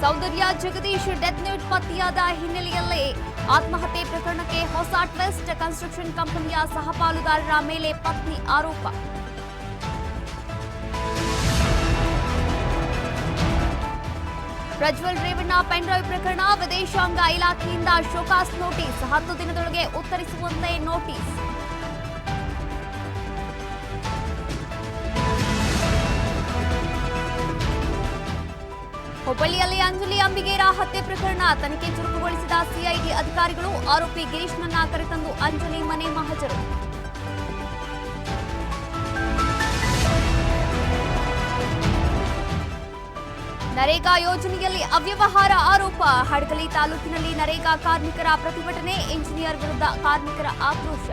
ಸೌಂದರ್ಯ Jagadish death note ಪತ್ತೆಯಾದ ಹಿನ್ನೆಲೆಯಲ್ಲೇ ಆತ್ಮಹತ್ಯೆ ಪ್ರಕರಣಕ್ಕೆ ಹೊಸ ಟ್ವಿಸ್ಟ್. ಕನ್ಸ್ಟ್ರಕ್ಷನ್ ಕಂಪನಿಯ ಸಹಪಾಲುದಾರರ ಮೇಲೆ ಪತ್ನಿ ಆರೋಪ. ಪ್ರಜ್ವಲ್ ರೇವಣ್ಣ ಪೆನ್ಡ್ರೈವ್ ಪ್ರಕರಣ ವಿದೇಶಾಂಗ ಇಲಾಖೆಯಿಂದ ಶೋಕಾಸ್ ನೋಟಿಸ್. 10 ದಿನದೊಳಗೆ ಉತ್ತರಿಸುವಂತೆ ನೋಟಿಸ್. ಹುಬ್ಬಳ್ಳಿಯಲ್ಲಿ ಅಂಜಲಿ ಅಂಬಿಗೇರ ಹತ್ಯೆ ಪ್ರಕರಣ ತನಿಖೆ ಚುರುಕುಗೊಳಿಸಿದ ಸಿಐಡಿ ಅಧಿಕಾರಿಗಳು. ಆರೋಪಿ ಗಿರೀಶ್ನನ್ನ ಕರೆತಂದು ಅಂಜಲಿ ಮನೆ ಮಹಜರು. ನರೇಗಾ ಯೋಜನೆಯಲ್ಲಿ ಅವ್ಯವಹಾರ ಆರೋಪ. ಹಡಗಲಿ ತಾಲೂಕಿನಲ್ಲಿ ನರೇಗಾ ಕಾರ್ಮಿಕರ ಪ್ರತಿಭಟನೆ. ಇಂಜಿನಿಯರ್ ವಿರುದ್ಧ ಕಾರ್ಮಿಕರ ಆಕ್ರೋಶ.